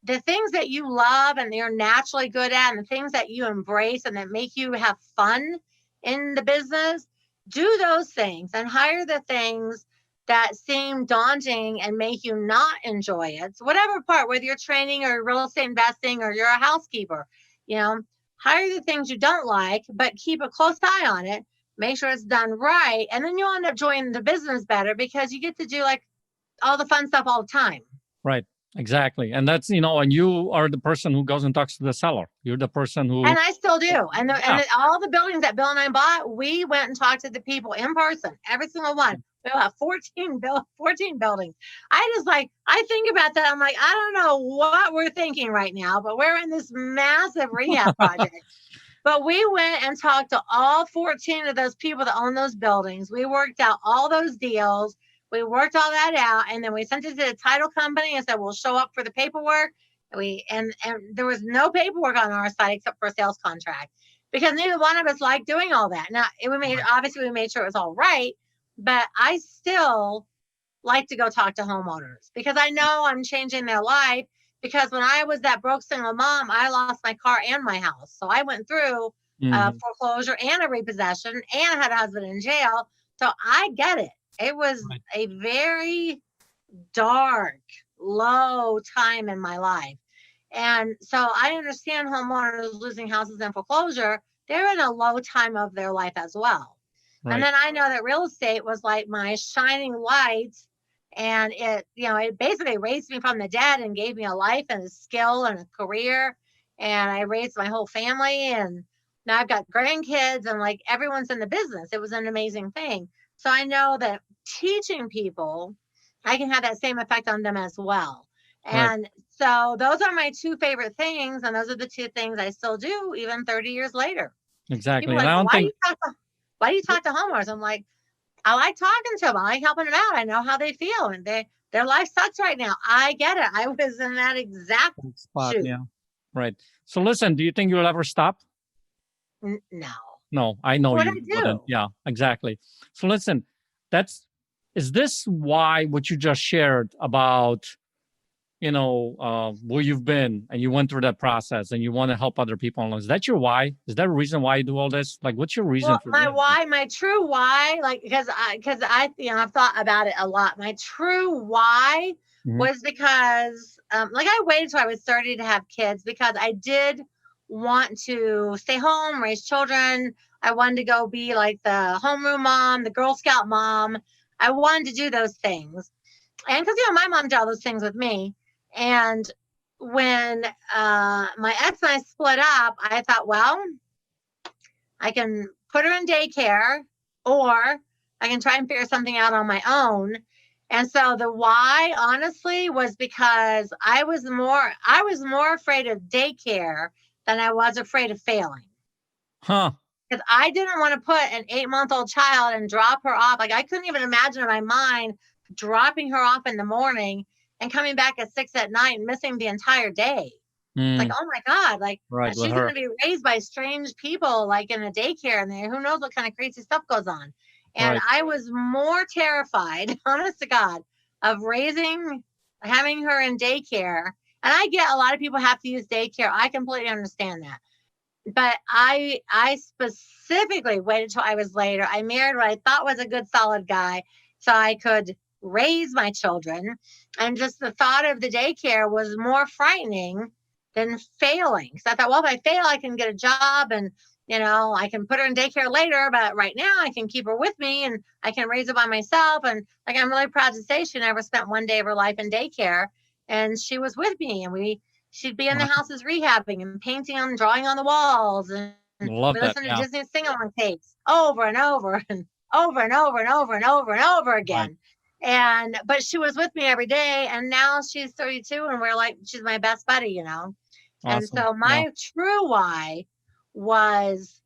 the things that you love and you're naturally good at and the things that you embrace and that make you have fun in the business, do those things and hire the things that seem daunting and make you not enjoy it. So whatever part, whether you're training or real estate investing or you're a housekeeper, you know, hire the things you don't like, but keep a close eye on it. Make sure it's done right. And then you'll end up enjoying the business better because you get to do like all the fun stuff all the time. Right. Exactly. And that's, you know, and you are the person who goes and talks to the seller. You're the person who. And I still do. And all the buildings that Bill and I bought, we went and talked to the people in person, every single one. We have 14 buildings. I think about that. I'm like, I don't know what we're thinking right now, but we're in this massive rehab project. But we went and talked to all 14 of those people that own those buildings. We worked out all those deals. We worked all that out. And then we sent it to the title company and said, we'll show up for the paperwork. And there was no paperwork on our side except for a sales contract because neither one of us liked doing all that. Now, obviously we made sure it was all right. But I still like to go talk to homeowners because I know I'm changing their life. Because when I was that broke single mom, I lost my car and my house. So I went through foreclosure and a repossession and I had a husband in jail. So I get it. It was a very dark, low time in my life. And so I understand homeowners losing houses in foreclosure. They're in a low time of their life as well. Right. And then I know that real estate was like my shining light and it basically raised me from the dead and gave me a life and a skill and a career. And I raised my whole family and now I've got grandkids and like everyone's in the business. It was an amazing thing. So I know that teaching people, I can have that same effect on them as well. Right. And so those are my two favorite things. And those are the two things I still do even 30 years later. People Exactly. are And like, I well, don't think, why do you talk to homeowners? I'm like, I like talking to them. I like helping them out. I know how they feel, and their life sucks right now. I get it. I was in that exact spot. shoe. Yeah. Right. So listen, do you think you'll ever stop? No. No, I know What you I wouldn't. do? Yeah, exactly. So listen, that's is this why what you just shared about, where you've been and you went through that process and you want to help other people? Is that your why? Is that a reason why you do all this? Like, what's your reason Well, for my doing it? why, my true why, like because I I've thought about it a lot. My true why Mhm. was because like I waited till I was 30 to have kids because I did want to stay home, raise children. I wanted to go be like the homeroom mom, the Girl Scout mom. I wanted to do those things. And because my mom did all those things with me. And when my ex and I split up, I thought, well, I can put her in daycare or I can try and figure something out on my own. And so the why honestly was because I was more afraid of daycare than I was afraid of failing. Huh. Because I didn't want to put an 8-month-old child and drop her off. Like I couldn't even imagine in my mind dropping her off in the morning and coming back at 6 at night and missing the entire day. Like, Mm, oh my God, like right, with she's going her. to be raised by strange people, like in a daycare, and who knows what kind of crazy stuff goes on. And Right. I was more terrified, honest to God, of having her in daycare. And I get a lot of people have to use daycare. I completely understand that. But I specifically waited till I was later. I married what I thought was a good, solid guy, so I could raise my children. And just the thought of the daycare was more frightening than failing. So I thought, well, if I fail, I can get a job and I can put her in daycare later. But right now, I can keep her with me and I can raise her by myself. And like I'm really proud to say, she never spent one day of her life in daycare, and she was with me, and she'd be in the Wow. houses rehabbing and painting and drawing on the walls, and Love we that. listened to Yeah. Disney sing-along tapes over and over and over and over and over and over and over Right. again. But she was with me every day, and now she's 32, and she's my best buddy. And Awesome. so Yeah. my true why was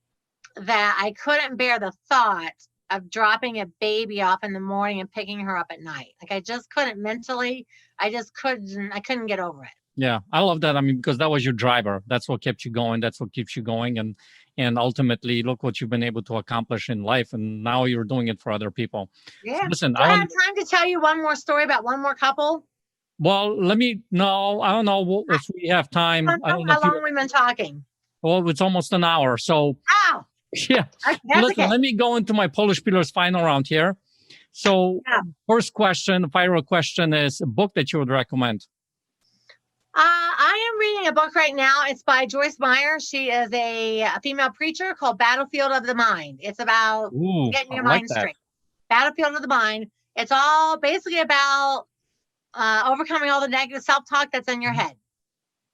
that I couldn't bear the thought of dropping a baby off in the morning and picking her up at night. Like I just couldn't mentally. I couldn't get over it. Yeah, I love that. I mean, because that was your driver. That's what kept you going. That's what keeps you going. And ultimately, look what you've been able to accomplish in life. And now you're doing it for other people. So Yeah. listen, Do I have time to tell you one more story about one more couple? well, let me, no, I don't know if we have I time. don't I know don't know how if you, long we've been talking. well, it's almost an hour. So Oh, yeah, that's listen, okay. let me go into my Polish Pillars final round here. So Yeah. first question, the final question is a book that you would recommend. I am reading a book right now. It's by Joyce Meyer. She is a female preacher called Battlefield of the Mind. It's about Ooh, getting I your like mind that. straight. Battlefield of the Mind. It's all basically about overcoming all the negative self-talk that's in your head.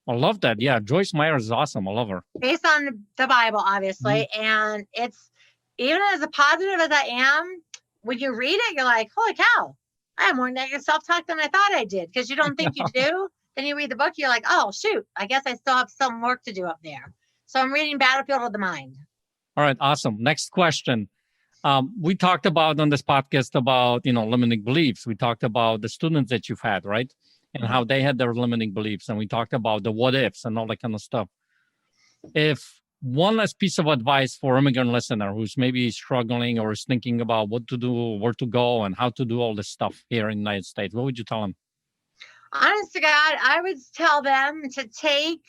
I love that. Yeah, Joyce Meyer is awesome. I love her. Based on the Bible, obviously. And it's, even as positive as I am, when you read it, you're like, holy cow, I have more negative self-talk than I thought I did. Because you don't think you do. Then you read the book, you're like, oh, shoot, I guess I still have some work to do up there. So I'm reading Battlefield of the Mind. All right, awesome. Next question. We talked about on this podcast about, limiting beliefs. We talked about the students that you've had, right? And how they had their limiting beliefs. And we talked about the what ifs and all that kind of stuff. If one last piece of advice for immigrant listener who's maybe struggling or is thinking about what to do, where to go, and how to do all this stuff here in the United States, what would you tell them? Honest to God, I would tell them to take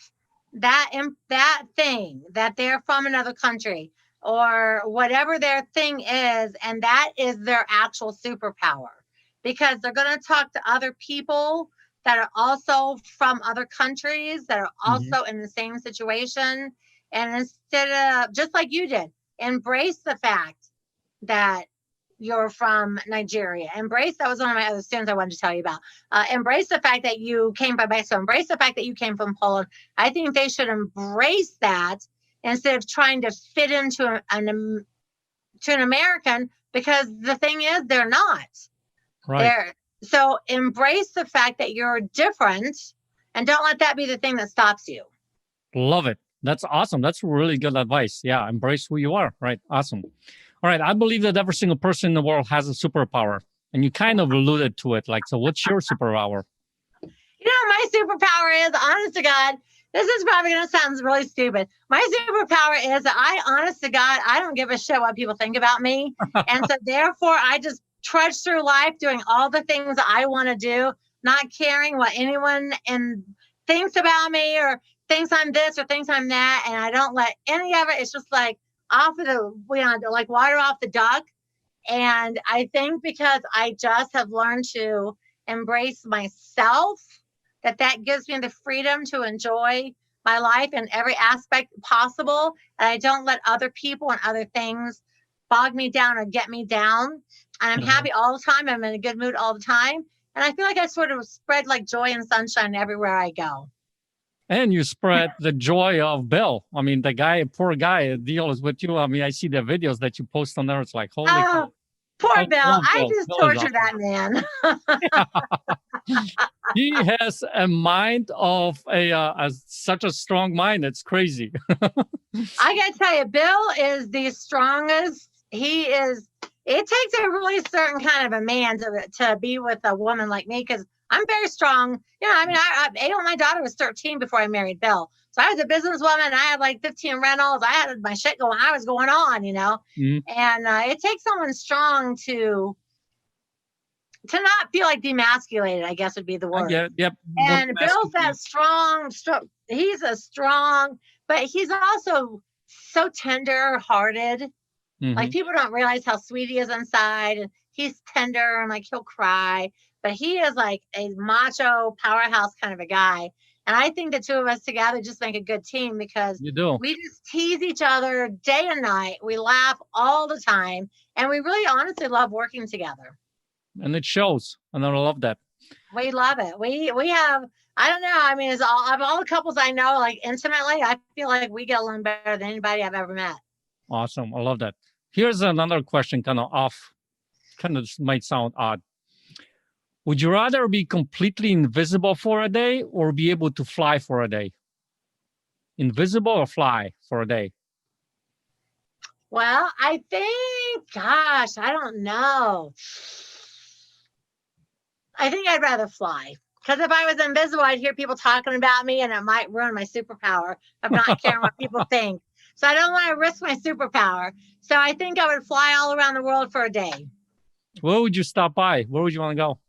that thing that they're from another country or whatever their thing is, and that is their actual superpower, because they're going to talk to other people that are also from other countries that are also in the same situation. And instead of, just like you did, embrace the fact that you're from Nigeria. That was one of my other students I wanted to tell you about. Embrace the fact that you came from Mexico. Embrace the fact that you came from Poland. I think they should embrace that instead of trying to fit into an American, because the thing is, they're not. Right. So embrace the fact that you're different and don't let that be the thing that stops you. Love it. That's awesome. That's really good advice. Yeah, embrace who you are. Right. Awesome. All right. I believe that every single person in the world has a superpower, and you kind of alluded to it. Like, so what's your superpower? My superpower is, honest to God, this is probably going to sound really stupid. My superpower is that honest to God, I don't give a shit what people think about me. And so therefore, I just trudge through life doing all the things that I want to do, not caring what anyone thinks about me or thinks I'm this or thinks I'm that. And I don't let any of it. It's just like like water off the duck. And I think because I just have learned to embrace myself, that gives me the freedom to enjoy my life in every aspect possible. And I don't let other people and other things bog me down or get me down. And I'm happy all the time. I'm in a good mood all the time. And I feel like I sort of spread like joy and sunshine everywhere I go. And you spread the joy of Bill. I mean, poor guy, deals with you. I mean, I see the videos that you post on there. It's like, holy cow. Poor Bill. I just torture that man. He has a mind of such a strong mind. It's crazy. I got to tell you, Bill is the strongest. He is. It takes a really certain kind of a man to be with a woman like me, because I'm very strong. I mean, my daughter was 13 before I married Bill. So I was a businesswoman. I had like 15 rentals. I had my shit going. I was going on, Mm-hmm. And it takes someone strong to not feel like demasculated, I guess would be the word. Yep. And Bill's that strong. He's a strong, but he's also so tender-hearted. Mm-hmm. Like, people don't realize how sweet he is inside. And he's tender and like he'll cry, but he is like a macho powerhouse kind of a guy. And I think the two of us together just make a good team, because we just tease each other day and night. We laugh all the time, and we really honestly love working together. And it shows, and I love that. We love it. We have, I don't know. I mean, of all the couples I know, like intimately, I feel like we get along better than anybody I've ever met. Awesome. I love that. Here's another question, kind of might sound odd. Would you rather be completely invisible for a day or be able to fly for a day? Invisible or fly for a day? Well, I think, gosh, I don't know. I think I'd rather fly. Because if I was invisible, I'd hear people talking about me, and it might ruin my superpower of not caring what people think. So I don't want to risk my superpower. So I think I would fly all around the world for a day. Where would you stop by? Where would you want to go?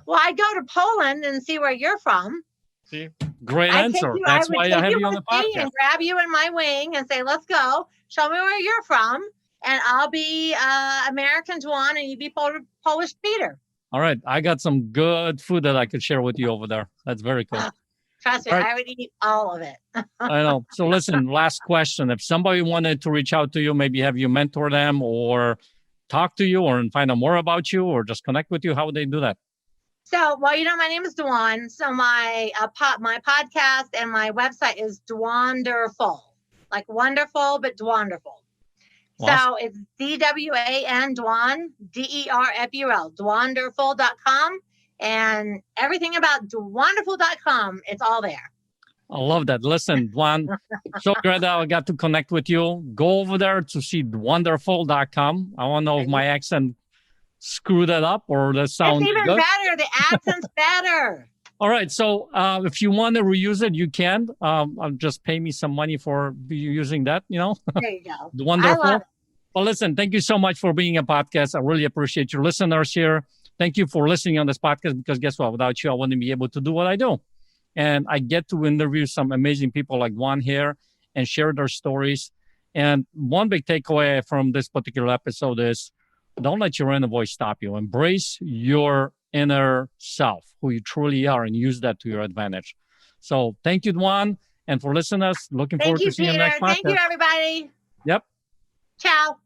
Well, I'd go to Poland and see where you're from. See, great answer. That's why I have you on the podcast. And grab you in my wing and say, let's go. Show me where you're from. And I'll be American Dwan, and you be Polish Peter. All right. I got some good food that I could share with you over there. That's very cool. Trust me, right. I would eat all of it. I know. So listen, last question. If somebody wanted to reach out to you, maybe have you mentor them or talk to you or find out more about you or just connect with you, how would they do that? So, well, my name is Dwan. So my podcast and my website is Dwanderful, like wonderful, but Dwanderful. Awesome. So it's DWAN, Dwan, DERFUL, Dwanderful.com. And everything about Dwanderful.com, it's all there. I love that. Listen, Dwan, so glad that I got to connect with you. Go over there to see Dwanderful.com. I want to know if my accent screwed that up or that sounds good. It's even better. The accent's better. All right. So if you want to reuse it, you can. Just pay me some money for using that, There you go. Wonderful. I love it. Well, listen, thank you so much for being a podcast. I really appreciate your listeners here. Thank you for listening on this podcast, because guess what? Without you, I wouldn't be able to do what I do. And I get to interview some amazing people like Dwan here and share their stories. And one big takeaway from this particular episode is don't let your inner voice stop you. Embrace your inner self, who you truly are, and use that to your advantage. So thank you, Dwan. And for listeners, looking forward to seeing you next podcast. Thank you, everybody. Yep. Ciao.